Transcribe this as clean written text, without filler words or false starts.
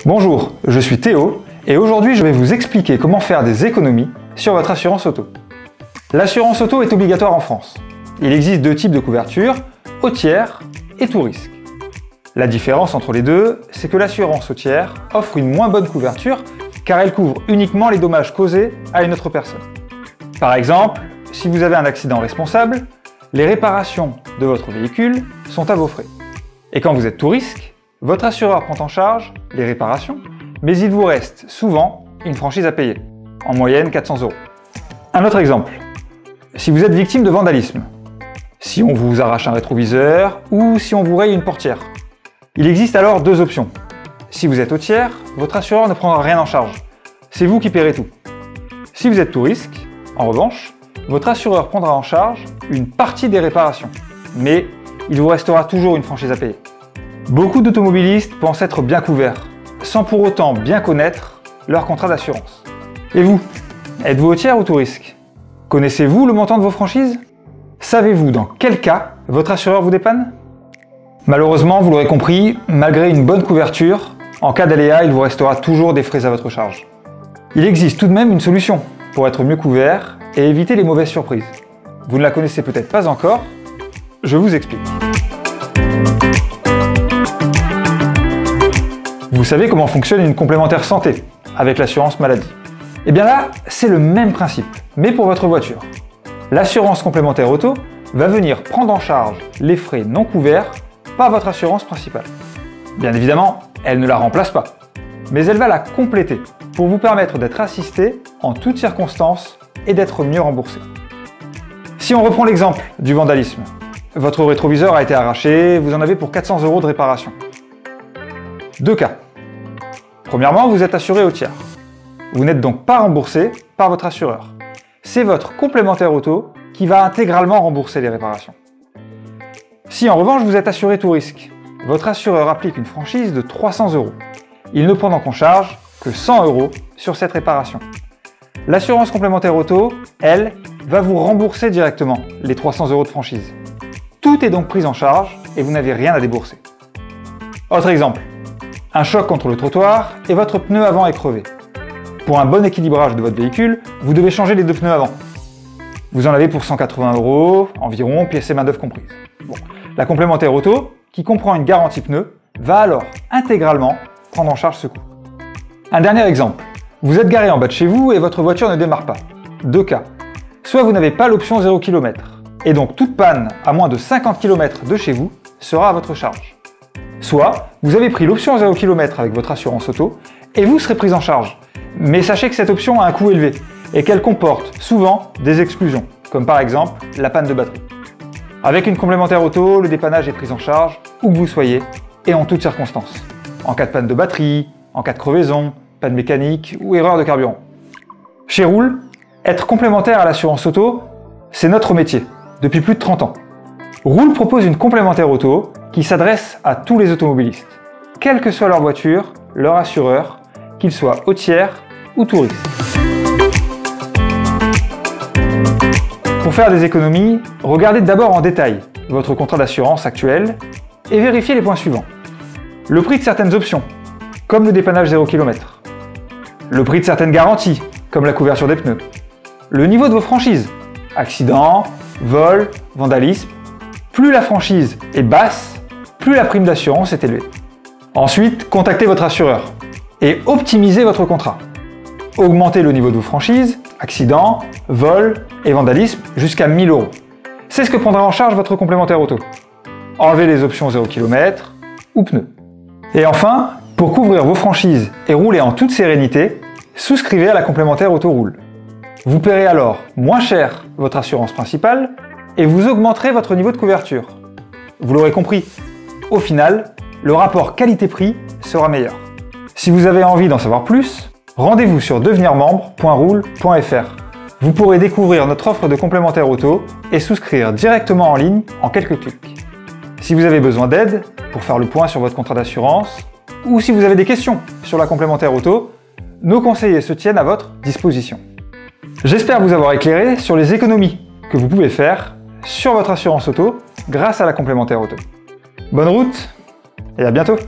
Bonjour, je suis Théo et aujourd'hui je vais vous expliquer comment faire des économies sur votre assurance auto. L'assurance auto est obligatoire en France. Il existe deux types de couverture, au tiers et tout risque. La différence entre les deux, c'est que l'assurance au tiers offre une moins bonne couverture car elle couvre uniquement les dommages causés à une autre personne. Par exemple, si vous avez un accident responsable, les réparations de votre véhicule sont à vos frais. Et quand vous êtes tout risque, votre assureur prend en charge les réparations, mais il vous reste souvent une franchise à payer, en moyenne 400 €. Un autre exemple, si vous êtes victime de vandalisme, si on vous arrache un rétroviseur ou si on vous raye une portière. Il existe alors deux options. Si vous êtes au tiers, votre assureur ne prendra rien en charge. C'est vous qui paierez tout. Si vous êtes tout risque, en revanche, votre assureur prendra en charge une partie des réparations, mais il vous restera toujours une franchise à payer. Beaucoup d'automobilistes pensent être bien couverts, sans pour autant bien connaître leur contrat d'assurance. Et vous, êtes-vous au tiers ou tout risque? Connaissez-vous le montant de vos franchises? Savez-vous dans quel cas votre assureur vous dépanne? Malheureusement, vous l'aurez compris, malgré une bonne couverture, en cas d'aléa, il vous restera toujours des frais à votre charge. Il existe tout de même une solution pour être mieux couvert et éviter les mauvaises surprises. Vous ne la connaissez peut-être pas encore, je vous explique. Vous savez comment fonctionne une complémentaire santé avec l'assurance maladie? Et bien là, c'est le même principe, mais pour votre voiture. L'assurance complémentaire auto va venir prendre en charge les frais non couverts par votre assurance principale. Bien évidemment, elle ne la remplace pas, mais elle va la compléter pour vous permettre d'être assisté en toutes circonstances et d'être mieux remboursé. Si on reprend l'exemple du vandalisme, votre rétroviseur a été arraché, vous en avez pour 400 € de réparation. Deux cas. Premièrement, vous êtes assuré au tiers. Vous n'êtes donc pas remboursé par votre assureur. C'est votre complémentaire auto qui va intégralement rembourser les réparations. Si en revanche vous êtes assuré tout risque, votre assureur applique une franchise de 300 €. Il ne prend donc en charge que 100 € sur cette réparation. L'assurance complémentaire auto, elle, va vous rembourser directement les 300 € de franchise. Tout est donc pris en charge et vous n'avez rien à débourser. Autre exemple, un choc contre le trottoir et votre pneu avant est crevé. Pour un bon équilibrage de votre véhicule, vous devez changer les deux pneus avant. Vous en avez pour 180 € environ, pièces et main-d'œuvre comprises. Bon. La complémentaire auto, qui comprend une garantie pneu, va alors intégralement prendre en charge ce coût. Un dernier exemple. Vous êtes garé en bas de chez vous et votre voiture ne démarre pas. Deux cas. Soit vous n'avez pas l'option 0 km, et donc toute panne à moins de 50 km de chez vous sera à votre charge. Soit vous avez pris l'option 0 km avec votre assurance auto et vous serez pris en charge. Mais sachez que cette option a un coût élevé et qu'elle comporte souvent des exclusions, comme par exemple la panne de batterie. Avec une complémentaire auto, le dépannage est pris en charge où que vous soyez et en toutes circonstances. En cas de panne de batterie, en cas de crevaison, panne mécanique ou erreur de carburant. Chez Roule, être complémentaire à l'assurance auto, c'est notre métier, depuis plus de 30 ans. Roule propose une complémentaire auto qui s'adresse à tous les automobilistes, quelle que soit leur voiture, leur assureur, qu'ils soient au tiers ou tout risque. Pour faire des économies, regardez d'abord en détail votre contrat d'assurance actuel et vérifiez les points suivants. Le prix de certaines options, comme le dépannage 0 km. Le prix de certaines garanties, comme la couverture des pneus. Le niveau de vos franchises, accident, vol, vandalisme. Plus la franchise est basse, plus la prime d'assurance est élevée. Ensuite, contactez votre assureur et optimisez votre contrat. Augmentez le niveau de vos franchises, accident, vol et vandalisme jusqu'à 1 000 €. C'est ce que prendra en charge votre complémentaire auto. Enlevez les options 0 km ou pneus. Et enfin, pour couvrir vos franchises et rouler en toute sérénité, souscrivez à la complémentaire auto Roule. Vous paierez alors moins cher votre assurance principale et vous augmenterez votre niveau de couverture. Vous l'aurez compris, au final, le rapport qualité-prix sera meilleur. Si vous avez envie d'en savoir plus, rendez-vous sur devenirmembre.roule.fr. Vous pourrez découvrir notre offre de complémentaire auto et souscrire directement en ligne en quelques clics. Si vous avez besoin d'aide pour faire le point sur votre contrat d'assurance, ou si vous avez des questions sur la complémentaire auto, nos conseillers se tiennent à votre disposition. J'espère vous avoir éclairé sur les économies que vous pouvez faire sur votre assurance auto grâce à la complémentaire auto. Bonne route! et à bientôt!